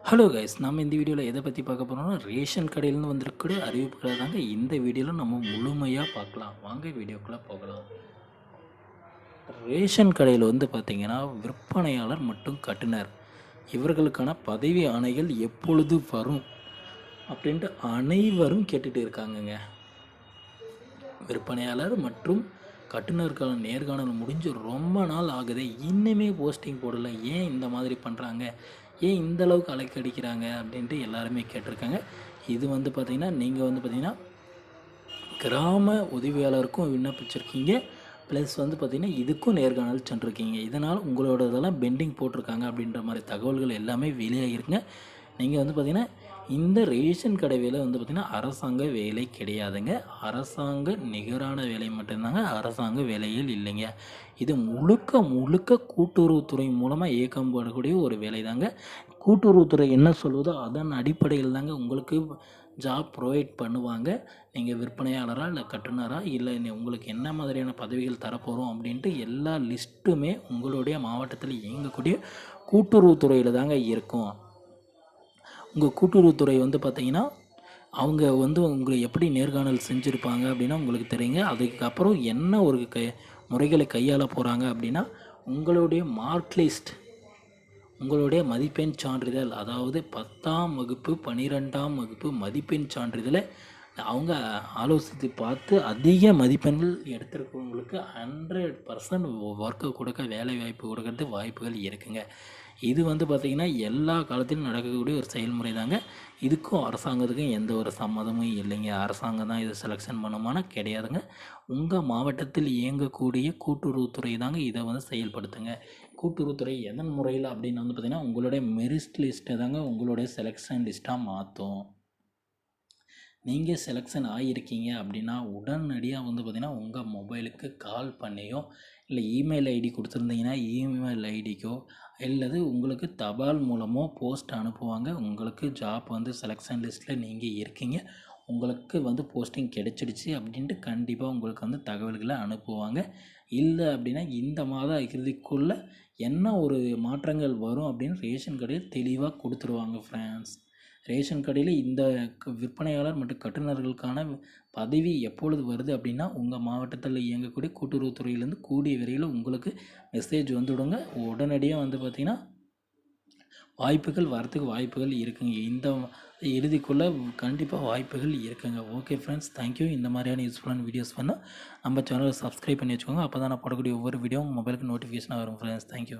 Hello guys, நம்ம இந்த வீடியோவில் எதை பற்றி பார்க்க போகிறோம்னா ரேஷன் கடையிலேருந்து வந்திருக்கிற அறிவிப்புகளை தாங்க இந்த வீடியோவில் நம்ம முழுமையாக பார்க்கலாம். வாங்க வீடியோக்குள்ளே போகலாம். ரேஷன் கடையில் பார்த்திங்கன்னா விற்பனையாளர் மற்றும் கட்டுனர் இவர்களுக்கான பதவி ஆணைகள் எப்பொழுது வரும் அப்படின்ட்டு அனைவரும் கேட்டுட்டு இருக்காங்கங்க. விற்பனையாளர் மற்றும் கட்டுனருக்கான நேர்காணல் முடிஞ்சு ரொம்ப நாள் ஆகுது, இன்னுமே போஸ்டிங் போடலை, ஏன் இந்த மாதிரி பண்ணுறாங்க, ஏன் இந்த அளவுக்கு அலைக்கடிக்கிறாங்க அப்படின்ட்டு எல்லாருமே கேட்டிருக்காங்க. இது பார்த்திங்கன்னா நீங்கள் பார்த்திங்கன்னா கிராம உதவியாளருக்கும் விண்ணப்பிச்சிருக்கீங்க, ப்ளஸ் பார்த்திங்கன்னா இதுக்கும் நேர்காணல் சென்றிருக்கீங்க. இதனால் உங்களோட இதெல்லாம் பெண்டிங் போட்டிருக்காங்க அப்படின்ற மாதிரி தகவல்கள் எல்லாமே வெளியாகிருக்குங்க. நீங்கள் பார்த்திங்கன்னா இந்த ரேஷன் கடை வேலை பார்த்திங்கன்னா அரசாங்க வேலை கிடையாதுங்க. அரசாங்க நிகரான வேலை மட்டும்தாங்க, அரசாங்க வேலைகள் இல்லைங்க. இது முழுக்க முழுக்க கூட்டுறவுத்துறை மூலமாக இயக்கப்படக்கூடிய ஒரு வேலை தாங்க. கூட்டுறவுத்துறை என்ன சொல்லுதோ அதன் அடிப்படையில் தாங்க உங்களுக்கு ஜாப் ப்ரொவைட் பண்ணுவாங்க. நீங்கள் விற்பனையாளராக இல்லை கட்டுனராக இல்லை உங்களுக்கு என்ன மாதிரியான பதவிகள் தரப்போகிறோம் அப்படின்ட்டு எல்லா லிஸ்ட்டுமே உங்களுடைய மாவட்டத்தில் இயங்கக்கூடிய கூட்டுறவுத்துறையில் தாங்க இருக்கும். உங்கள் கூட்டுறவுத்துறை பார்த்திங்கன்னா அவங்க உங்களை எப்படி நேர்காணல் செஞ்சுருப்பாங்க அப்படின்னா உங்களுக்கு தெரியுங்க. அதுக்கப்புறம் என்ன ஒரு முறைகளை கையாள போகிறாங்க அப்படின்னா உங்களுடைய மார்க் லிஸ்ட், உங்களுடைய மதிப்பெண் சான்றிதழ், அதாவது 10ஆம் வகுப்பு 12ஆம் வகுப்பு மதிப்பெண் சான்றிதழை அவங்க ஆலோசித்து பார்த்து அதிக மதிப்பெண்கள் எடுத்துருக்கவங்களுக்கு 100% ஒர்க்கு கொடுக்க, வேலை வாய்ப்பு கொடுக்கறது வாய்ப்புகள் இருக்குங்க. இது பார்த்திங்கன்னா எல்லா காலத்திலும் நடக்கக்கூடிய ஒரு செயல்முறை தாங்க. இதுக்கும் அரசாங்கத்துக்கும் எந்த ஒரு சம்மதமும் இல்லைங்க. அரசாங்கம் தான் இதை செலெக்ஷன் பண்ணுமானா கிடையாதுங்க. உங்கள் மாவட்டத்தில் இயங்கக்கூடிய கூட்டுறவுத்துறை தாங்க இதை செயல்படுத்துங்க. கூட்டுறவுத்துறை எதன் முறையில் அப்படின்னு பார்த்திங்கன்னா உங்களுடைய மெரிட் லிஸ்ட்டை தாங்க உங்களுடைய செலெக்ஷன் லிஸ்ட்டாக மாற்றும். நீங்கள் செலெக்ஷன் ஆகியிருக்கீங்க அப்படின்னா உடனடியாக பார்த்திங்கன்னா உங்கள் மொபைலுக்கு கால் பண்ணியோ இல்லை இமெயில் ஐடி கொடுத்துருந்தீங்கன்னா இமெயில் ஐடிக்கோ இல்லது உங்களுக்கு தபால் மூலமோ போஸ்ட் அனுப்புவாங்க. உங்களுக்கு ஜாப் செலெக்ஷன் லிஸ்ட்டில் நீங்கள் இருக்கீங்க, உங்களுக்கு போஸ்டிங் கிடைச்சிடுச்சு அப்படின்ட்டு கண்டிப்பாக உங்களுக்கு தகவல்களை அனுப்புவாங்க. இல்லை அப்படின்னா இந்த மாத இறுதிக்குள்ளே என்ன ஒரு மாற்றங்கள் வரும் அப்படின்னு ரேஷன் கடையில் தெளிவாக கொடுத்துருவாங்க ஃப்ரெண்ட்ஸ். ரேஷன் கடையில் இந்த விற்பனையாளர் மற்றும் கட்டுநர்களுக்கான பதவி எப்பொழுது வருது அப்படின்னா உங்கள் மாவட்டத்தில் இயங்கக்கூடிய கூட்டுறவுத்துறையிலேருந்து கூடிய விரைவில் உங்களுக்கு மெசேஜ் வந்துவிடுங்க. உடனடியாக பார்த்திங்கன்னா வாய்ப்புகள் வரத்துக்கு வாய்ப்புகள் இருக்குங்க. இந்த இறுதிக்குள்ளே கண்டிப்பாக வாய்ப்புகள் இருக்குங்க. Okay friends, thank you. இந்த மாதிரியான யூஸ்ஃபுல்லான வீடியோஸ் பண்ணால் நம்ம சேனலை சப்ஸ்கிரைப் பண்ணி வச்சுக்கோங்க. அப்போ தான் நான் போடக்கூடிய ஒவ்வொரு வீடியோவும் மொபைலுக்கு நோட்டிஃபிகேஷனாக வரும் ஃப்ரெண்ட்ஸ். தேங்க்யூ.